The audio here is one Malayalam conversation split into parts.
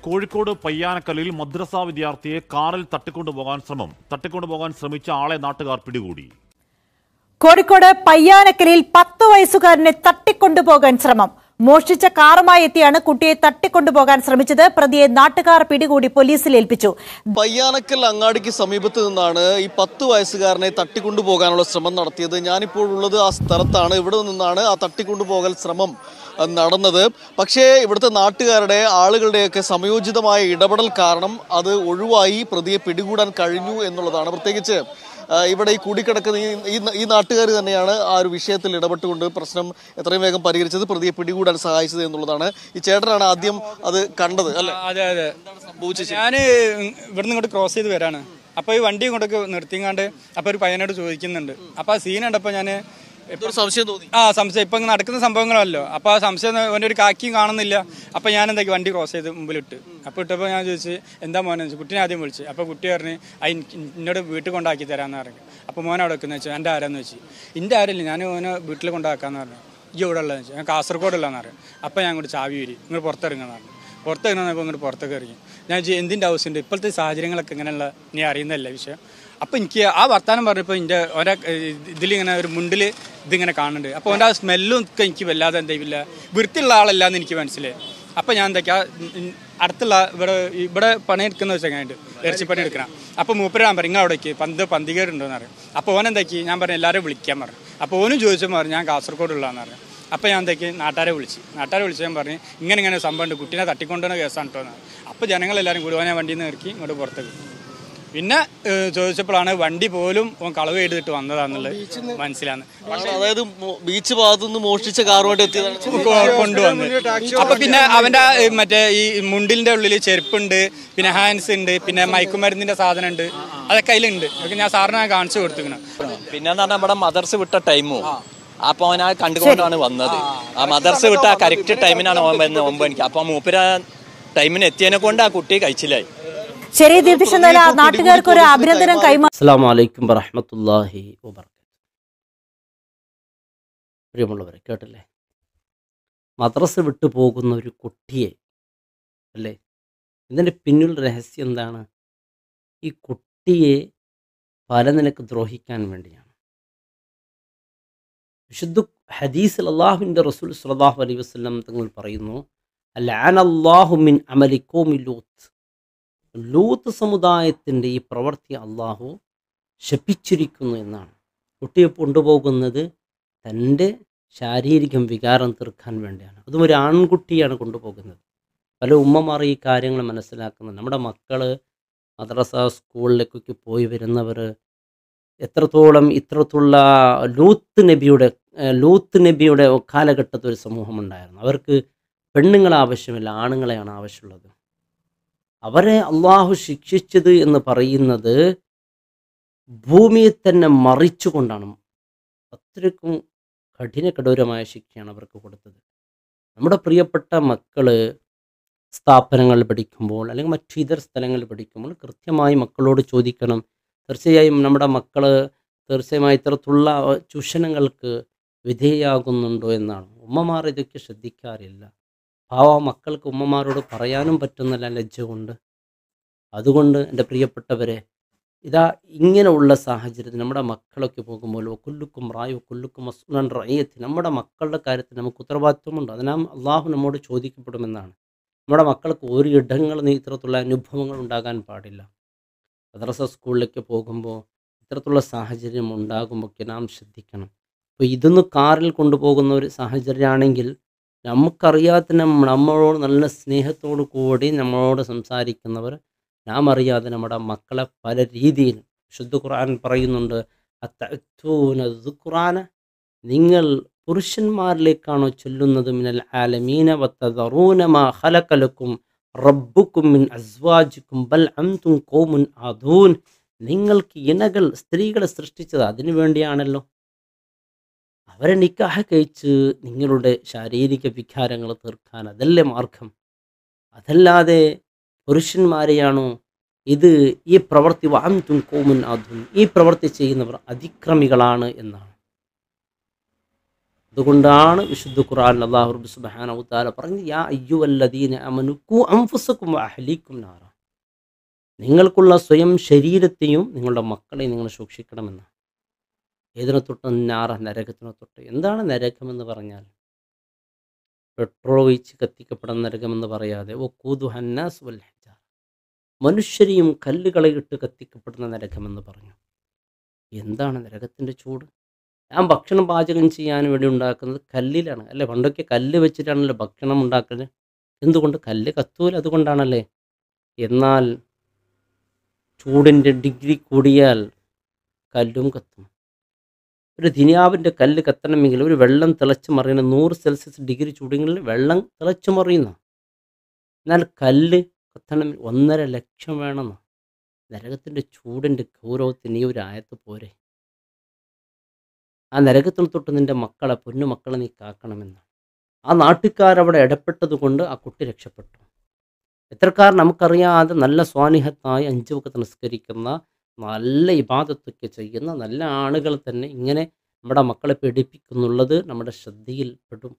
കോഴിക്കോട് പയ്യാനക്കല്ലിൽ മദ്രസാ വിദ്യാർത്ഥിയെ കാറിൽ തട്ടിക്കൊണ്ടുപോകാൻ ശ്രമിച്ച ആളെ നാട്ടുകാർ പിടികൂടി. കോഴിക്കോട് പയ്യാനക്കലിൽ 10 വയസ്സുകാരനെ തട്ടിക്കൊണ്ടുപോകാൻ ശ്രമം. മോഷ്ടിച്ച കാറുമായി എത്തിയാണ് കുട്ടിയെ തട്ടിക്കൊണ്ടുപോകാൻ ശ്രമിച്ചത്. പ്രതിയെ നാട്ടുകാർ പിടികൂടി പോലീസിൽ ഏൽപ്പിച്ചു. പയ്യാനക്കൽ അങ്ങാടിക്ക് സമീപത്ത് നിന്നാണ് ഈ 10 വയസ്സുകാരനെ തട്ടിക്കൊണ്ടുപോകാനുള്ള ശ്രമം നടത്തിയത്. ഞാനിപ്പോൾ ഉള്ളത് ആ സ്ഥലത്താണ്. ഇവിടെ നിന്നാണ് ആ തട്ടിക്കൊണ്ടുപോകൽ ശ്രമം നടന്നത്. പക്ഷേ ഇവിടുത്തെ നാട്ടുകാരുടെ ആളുകളുടെയൊക്കെ സമയോചിതമായ ഇടപെടൽ കാരണം അത് ഒഴിവായി പ്രതിയെ പിടികൂടാൻ കഴിഞ്ഞു എന്നുള്ളതാണ്. പ്രത്യേകിച്ച് ഇവിടെ ഈ കൂടിക്കിടക്കുന്ന ഈ നാട്ടുകാർ തന്നെയാണ് ആ ഒരു വിഷയത്തിൽ ഇടപെട്ടുകൊണ്ട് പ്രശ്നം എത്രയും വേഗം പരിഹരിച്ചത്, പ്രതിയെ പിടികൂടാൻ സഹായിച്ചത് എന്നുള്ളതാണ്. ഈ ചേട്ടനാണ് ആദ്യം അത് കണ്ടത് അല്ലേ? അതെ അതെ. ഞാൻ ഇവിടുന്ന് ഇങ്ങോട്ട് ക്രോസ് ചെയ്ത് വരാണ്. അപ്പോൾ ഈ വണ്ടി ഇങ്ങോട്ടൊക്കെ നിർത്തിങ്ങാണ്ട് അപ്പോൾ ഒരു പയ്യനോട് ചോദിക്കുന്നുണ്ട്. അപ്പോൾ ആ സീൻ കണ്ടപ്പോൾ ഞാൻ സംശയം തോന്നി. സംശയം ഇപ്പം നടക്കുന്ന സംഭവങ്ങളല്ലോ. അപ്പോൾ ആ സംശയം അവൻ്റെ ഒരു കാക്കിയും കാണുന്നില്ല. അപ്പോൾ ഞാൻ എന്താക്കി വണ്ടി ക്രോസ് ചെയ്ത് മുമ്പിലിട്ട്. അപ്പോൾ ഇട്ടപ്പോൾ ഞാൻ ചോദിച്ചു എന്താ മോനെ ചോദിച്ചു. കുട്ടീനെ ആദ്യം വിളിച്ചു. അപ്പോൾ കുട്ടി പറഞ്ഞ് എന്നോട് വീട്ടിൽ കൊണ്ടാക്കി തരാമെന്ന് പറഞ്ഞു. അപ്പോൾ മോനെ അവിടെ വെക്കുന്നത് വെച്ചാൽ എൻ്റെ ആരാന്ന് വെച്ചു. എൻ്റെ ആരല്ലേ, ഞാൻ മോനെ വീട്ടിൽ കൊണ്ടാക്കാമെന്ന് പറഞ്ഞു. ഈ ഇവിടെ ഉള്ളതെന്ന് വെച്ചാൽ ഞാൻ കാസർഗോഡുള്ളതെന്ന് പറഞ്ഞു. അപ്പോൾ ഞാൻ ഇങ്ങോട്ട് ചാവി വരി നിങ്ങൾ പുറത്തിറങ്ങുമെന്ന് പറഞ്ഞു. പുറത്തിറങ്ങുന്നപ്പോൾ ഇങ്ങോട്ട് പുറത്തൊക്കെ ഇറങ്ങി. ഞാൻ എന്തിൻ്റെ ആവശ്യമുണ്ട്, ഇപ്പോഴത്തെ സാഹചര്യങ്ങളൊക്കെ ഇങ്ങനെയുള്ള നീ അറിയുന്നതല്ല വിഷയം. അപ്പോൾ എനിക്ക് ആ വർത്താനം പറഞ്ഞപ്പോൾ എൻ്റെ ഒരാ ഇതിലിങ്ങനെ ഒരു മുണ്ടിൽ ഇതിങ്ങനെ കാണുന്നുണ്ട്. അപ്പോൾ അവൻ്റെ ആ സ്മെല്ലും ഒക്കെ എനിക്ക് വല്ലാതെ എന്തെയില്ല, വൃത്തിയുള്ള ആളല്ലാന്ന് എനിക്ക് മനസ്സിലായി. അപ്പോൾ ഞാൻ എന്തൊക്കെയാ അടുത്തുള്ള ഇവിടെ പണിയെടുക്കുന്ന വെച്ചാൽ ഇറച്ചിപ്പണി എടുക്കണം. അപ്പോൾ മൂപ്പരാൻ പറയും നിങ്ങൾ അവിടേക്ക് പന്തികേടുണ്ടോയെന്ന് പറയും. അപ്പോൾ ഓൻ എന്താക്കി ഞാൻ പറഞ്ഞു എല്ലാവരും വിളിക്കാൻ പറഞ്ഞു. അപ്പോൾ ഓനും ചോദിച്ചപ്പോൾ പറഞ്ഞു ഞാൻ കാസർഗോഡുള്ളതെന്ന് പറഞ്ഞു. അപ്പോൾ ഞാൻ എന്താക്കി നാട്ടുകാരെ വിളിച്ച് ഞാൻ പറഞ്ഞു ഇങ്ങനെ സംഭവമുണ്ട്, കുട്ടീനെ തട്ടിക്കൊണ്ടുവന്ന കേസാണ് കേട്ടോ എന്ന്. അപ്പോൾ ജനങ്ങളെല്ലാവരും കൂടി ഓനെ വണ്ടിയിൽ നിന്ന് ഇറക്കി ഇങ്ങോട്ട് പുറത്തേക്ക്. പിന്നെ ചോദിച്ചപ്പോഴാണ് വണ്ടി പോലും കളവ് ചെയ്തിട്ട് വന്നതാന്നുള്ളത് മനസ്സിലാന്ന്. അതായത് ബീച്ച് ഭാഗത്തു നിന്ന് മോഷ്ടിച്ച കാറുമായിട്ട് എത്തിയതാണ് കൊണ്ടുവന്ന്. അപ്പൊ പിന്നെ അവന്റെ മറ്റേ ഈ മുണ്ടിന്റെ ഉള്ളിൽ ചെരുപ്പുണ്ട്, പിന്നെ ഹാൻഡ്സ് ഉണ്ട്, പിന്നെ മയക്കുമരുന്നിന്റെ സാധനം ഉണ്ട്, അതൊക്കെ അതിലുണ്ട്. അതൊക്കെ ഞാൻ സാറിന് കാണിച്ചു കൊടുത്തിരിക്കണം. പിന്നെ നമ്മുടെ മദർസ് വിട്ട ടൈമോ അപ്പൊ അവൻ കണ്ടുകൊണ്ടാണ് വന്നത്. ആ മദർസ് വിട്ട കറക്റ്റ് ടൈമിനാണ് ഓൻ വരുന്നത് 9 മണിക്ക്. അപ്പൊ മൂപ്പര ടൈമിന് എത്തിയതിനെ കൊണ്ട് ആ കുട്ടി കഴിച്ചില്ലായി. ശരി ദീപ്തിഷ്, നാട്ടുകാർക്ക് ഒരു അഭിനന്ദനം കൈമാറി. അസ്സലാമു അലൈക്കും വറഹ്മത്തുള്ളാഹി വബറകാതുഹു. പ്രിയമുള്ളവരെ, കേട്ടല്ലേ, മദ്രസ വിട്ടു പോകുന്ന ഒരു കുട്ടിയെ അല്ലേ, ഇതിൻ്റെ പിന്നിലുള്ള രഹസ്യം എന്താണ്? ഈ കുട്ടിയെ പല നിലക്ക് ദ്രോഹിക്കാൻ വേണ്ടിയാണ്. വിശുദ്ധ ഹദീസിൽ അല്ലാഹുവിൻ്റെ റസൂൽ സ്വല്ലല്ലാഹു അലൈഹി വസല്ലം തങ്ങൾ പറയുന്നു, ലഅനല്ലാഹു മിൻ അമലി ഖൗമി ലൂത്ത്. ലൂത്ത് സമുദായത്തിൻ്റെ ഈ പ്രവൃത്തി അള്ളാഹു ശപിച്ചിരിക്കുന്നു എന്നാണ്. കുട്ടിയെ കൊണ്ടുപോകുന്നത് തൻ്റെ ശാരീരികം വികാരം തീർക്കാൻ വേണ്ടിയാണ്. അതും ഒരു ആൺകുട്ടിയാണ് കൊണ്ടുപോകുന്നത്. പല ഉമ്മമാർ ഈ കാര്യങ്ങൾ മനസ്സിലാക്കുന്നത്. നമ്മുടെ മക്കൾ മദ്രസ സ്കൂളിലേക്കൊക്കെ പോയി വരുന്നവർ എത്രത്തോളം ഇത്തരത്തിലുള്ള ലൂത്ത് നബിയുടെ കാലഘട്ടത്തിൽ ഒരു സമൂഹമുണ്ടായിരുന്നു. അവർക്ക് പെണ്ണുങ്ങളെ ആവശ്യമില്ല, ആണുങ്ങളെയാണ് ആവശ്യമുള്ളത്. അവരെ അള്ളാഹു ശിക്ഷിച്ചത് എന്ന് പറയുന്നത് ഭൂമിയെ തന്നെ മറിച്ചുകൊണ്ടാണ്. അത്രയ്ക്കും കഠിനകഠോരമായ ശിക്ഷയാണ് അവർക്ക് കൊടുത്തത്. നമ്മുടെ പ്രിയപ്പെട്ട മക്കൾ സ്ഥാപനങ്ങളിൽ പഠിക്കുമ്പോൾ അല്ലെങ്കിൽ മറ്റു ഇതര സ്ഥലങ്ങളിൽ പഠിക്കുമ്പോൾ കൃത്യമായി മക്കളോട് ചോദിക്കണം. തീർച്ചയായും നമ്മുടെ മക്കൾ തീർച്ചയായും ഇത്തരത്തിലുള്ള ചൂഷണങ്ങൾക്ക് വിധേയയാകുന്നുണ്ടോ എന്നാണ്. ഉമ്മമാർ ഇതൊക്കെ ശ്രദ്ധിക്കാറില്ല. മക്കൾക്ക് ഉമ്മമാരോട് പറയാനും പറ്റുന്നില്ല ലജ്ജ കൊണ്ട്. അതുകൊണ്ട് എൻ്റെ പ്രിയപ്പെട്ടവരെ, ഇതാ ഇങ്ങനെയുള്ള സാഹചര്യത്തിൽ നമ്മുടെ മക്കളൊക്കെ പോകുമ്പോൾ കുല്ലുക്കും റായു കുല്ലുക്കും മസ്ഊലൻ റഅയ്യത്തി, നമ്മുടെ മക്കളുടെ കാര്യത്തിൽ നമുക്ക് ഉത്തരവാദിത്വമുണ്ട്. അതിനാം അള്ളാഹു നമ്മോട് ചോദിക്കപ്പെടുമെന്നാണ്. നമ്മുടെ മക്കൾക്ക് ഒരു ഇടങ്ങളിൽ ഇത്തരത്തിലുള്ള അനുഭവങ്ങൾ ഉണ്ടാകാൻ പാടില്ല. മദ്രസ സ്കൂളിലേക്ക് പോകുമ്പോൾ ഇത്തരത്തിലുള്ള സാഹചര്യം ഉണ്ടാകുമ്പോൾ നാം ശ്രദ്ധിക്കണം. അപ്പോൾ ഇതൊന്ന് കാറിൽ കൊണ്ടുപോകുന്ന ഒരു സാഹചര്യമാണെങ്കിൽ നമുക്കറിയാത്ത നമ്മളോട് നല്ല സ്നേഹത്തോടു കൂടി നമ്മളോട് സംസാരിക്കുന്നവർ നാം അറിയാതെ നമ്മുടെ മക്കളെ പല രീതിയിൽ വിശുദ്ധ ഖുർആൻ പറയുന്നുണ്ട്, ഖുർആന നിങ്ങൾ പുരുഷന്മാരിലേക്കാണോ ചൊല്ലുന്നത്, മിനൽ ആലമീന വതദറൂന മാ ഖലഖ ലക്കും റബ്ബുക്കും മിൻ അസ്വാജിക്കും ബൽ അൻതും ഖൗമുൻ ആദൂൻ. നിങ്ങൾക്ക് ഇണകൾ സ്ത്രീകളെ സൃഷ്ടിച്ചത് അതിനു വേണ്ടിയാണല്ലോ. അവരെ നിക്കാഹ് കഴിച്ച് നിങ്ങളുടെ ശാരീരിക വികാരങ്ങൾ തീർക്കാൻ അതല്ലേ മാർഗം. അതല്ലാതെ പുരുഷന്മാരെയാണോ ഇത് ഈ പ്രവൃത്തി വഅൻതും ഖൗമുൻ ആദൂൻ, ഈ പ്രവൃത്തി ചെയ്യുന്നവർ അതിക്രമികളാണ് എന്നാണ്. അതുകൊണ്ടാണ് വിശുദ്ധ ഖുർആനിൽ അല്ലാഹു സുബ്ഹാനഹു വ തആല പറഞ്ഞു യാ അയ്യുഹല്ലദീന ആമനു ഖൂ അൻഫുസകും വഅഹ്ലീകും നാറ. നിങ്ങൾക്കുള്ള സ്വയം ശരീരത്തെയും നിങ്ങളുടെ മക്കളെയും നിങ്ങൾ സൂക്ഷിക്കണമെന്ന്. ഏതിനെ തൊട്ട് നാറ, നരകത്തിനെ തൊട്ട്. എന്താണ് നരകമെന്ന് പറഞ്ഞാൽ? പെട്രോൾ ഒഴിച്ച് കത്തിക്കപ്പെടുന്ന നരകമെന്ന് പറയാതെ വഖൂദുഹന്നാസ് വൽ ഹിജാറ, മനുഷ്യരെയും കല്ലുകളെ ഇട്ട് കത്തിക്കപ്പെടുന്ന നരകമെന്ന് പറഞ്ഞു. എന്താണ് നരകത്തിൻ്റെ ചൂട്? ഞാൻ ഭക്ഷണം പാചകം ചെയ്യാൻ വേണ്ടി ഉണ്ടാക്കുന്നത് കല്ലിലാണ് അല്ലേ? പണ്ടൊക്കെ കല്ല് വെച്ചിട്ടാണല്ലോ ഭക്ഷണം ഉണ്ടാക്കുന്നത്. എന്തുകൊണ്ട്? കല്ല് കത്തൂല, അതുകൊണ്ടാണല്ലേ. എന്നാൽ ചൂടിൻ്റെ ഡിഗ്രി കൂടിയാൽ കല്ലും കത്തും. ഒരു ദുനിയാവിൻ്റെ കല്ല് കത്തണമെങ്കിൽ ഒരു വെള്ളം തിളച്ച് മറിയുന്ന 100 സെൽഷ്യസ് ഡിഗ്രി ചൂടുകളിൽ വെള്ളം തിളച്ച് മറിയുന്നു. എന്നാൽ കല്ല് കത്തണമെങ്കിൽ 1.5 ലക്ഷം വേണമെന്ന്. നരകത്തിൻ്റെ ചൂടിൻ്റെ ഗൗരവത്തിന് ഈ ഒരു ആയത്ത് പോരെ? ആ നരകത്തിന് തൊട്ട് നിൻ്റെ മക്കളെ, പൊന്നു മക്കളെ നീ കാക്കണമെന്ന്. ആ നാട്ടുകാരവിടെ ഇടപെട്ടത് കൊണ്ട് ആ കുട്ടി രക്ഷപ്പെട്ടു. എത്രക്കാർ നമുക്കറിയാതെ നല്ല സ്വാനിഹത്തായി 5 വക്ത് നിസ്കരിക്കുന്ന, നല്ല ഇബാദത്തൊക്കെ ചെയ്യുന്ന നല്ല ആളുകൾ തന്നെ ഇങ്ങനെ നമ്മുടെ മക്കളെ പീഡിപ്പിക്കുന്നുള്ളത് നമ്മുടെ ശ്രദ്ധയിൽപ്പെടും.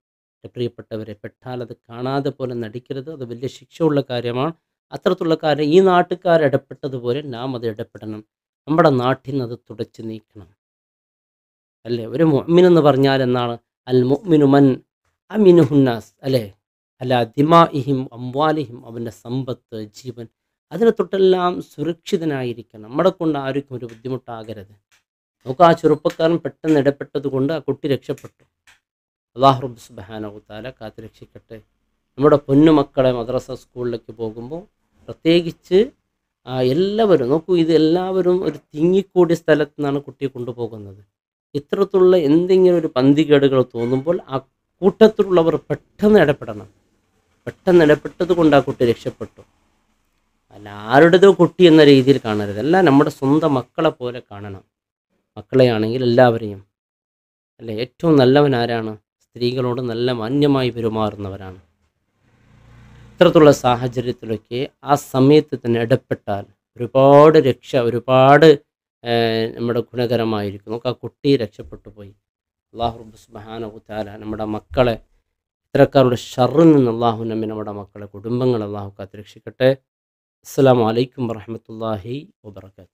പ്രിയപ്പെട്ടവരെ, പെട്ടാൽ അത് കാണാതെ പോലെ നടിക്കരുത്. അത് വലിയ ശിക്ഷയുള്ള കാര്യമാണ്. അത്തരത്തിലുള്ള കാര്യം ഈ നാട്ടുകാർ ഇടപെട്ടതുപോലെ നാം അത് ഇടപെടണം. നമ്മുടെ നാട്ടിൽ നിന്ന് അത് തുടച്ചു നീക്കണം അല്ലേ? ഒരു മുഅ്മിൻ എന്ന് പറഞ്ഞാൽ എന്നാണ്? അൽ മുഅ്മിനു മൻ അമിനുഹുന്നാസ് അല്ലേ? അല്ല ദിമാഇഹിം അംവാലിഹിം, അവൻ്റെ സമ്പത്ത്, ജീവൻ, അതിനെ തൊട്ടെല്ലാം സുരക്ഷിതനായിരിക്കണം. നമ്മളെ കൊണ്ട് ആർക്കും ഒരു ബുദ്ധിമുട്ടാകരുത്. നമുക്ക് ആ ചെറുപ്പക്കാരൻ പെട്ടെന്ന് ഇടപെട്ടത് കൊണ്ട് ആ കുട്ടി രക്ഷപ്പെട്ടു. അല്ലാഹു റബ്ബ് സുബ്ഹാനഹു വ തആല കാത്ത് രക്ഷിക്കട്ടെ. നമ്മുടെ പൊന്നുമക്കളെ മദ്രസ സ്കൂളിലേക്ക് പോകുമ്പോൾ പ്രത്യേകിച്ച് എല്ലാവരും നോക്കൂ, ഇത് എല്ലാവരും ഒരു തിങ്ങിക്കൂടിയ സ്ഥലത്തു നിന്നാണ് കുട്ടിയെ കൊണ്ടുപോകുന്നത്. ഇത്തരത്തിലുള്ള എന്തെങ്കിലും ഒരു പന്തികേടുകൾ തോന്നുമ്പോൾ ആ കൂട്ടത്തിലുള്ളവർ പെട്ടെന്ന് ഇടപെടണം. പെട്ടെന്ന് ഇടപെട്ടത് കൊണ്ട് ആ കുട്ടി രക്ഷപ്പെട്ടു. അല്ല ആരുടേതോ കുട്ടി എന്ന രീതിയിൽ കാണരുത്. എല്ലാം നമ്മുടെ സ്വന്തം മക്കളെ പോലെ കാണണം. മക്കളെയാണെങ്കിൽ എല്ലാവരെയും അല്ലേ? ഏറ്റവും നല്ലവൻ ആരാണ്? സ്ത്രീകളോട് നല്ല മാന്യമായി പെരുമാറുന്നവരാണ്. ഇത്തരത്തിലുള്ള സാഹചര്യത്തിലൊക്കെ ആ സമയത്ത് തന്നെ ഇടപെട്ടാൽ ഒരുപാട് രക്ഷ, ഒരുപാട് നമ്മുടെ ഗുണകരമായിരിക്കും. നമുക്ക് ആ കുട്ടി രക്ഷപ്പെട്ടു പോയി. അല്ലാഹു റബ്ബ് സുബ്ഹാനഹു വ തആല നമ്മുടെ മക്കളെ ഇത്തരക്കാരുടെ ഷർറിൽ നിന്ന് അല്ലാഹു നമ്മെ, നമ്മുടെ മക്കളെ, കുടുംബങ്ങൾ അല്ലാഹു കാത്ത് രക്ഷിക്കട്ടെ. അസ്സലാമു അലൈക്കും വറഹ്മത്തുള്ളാഹി വബറകാതുഹു.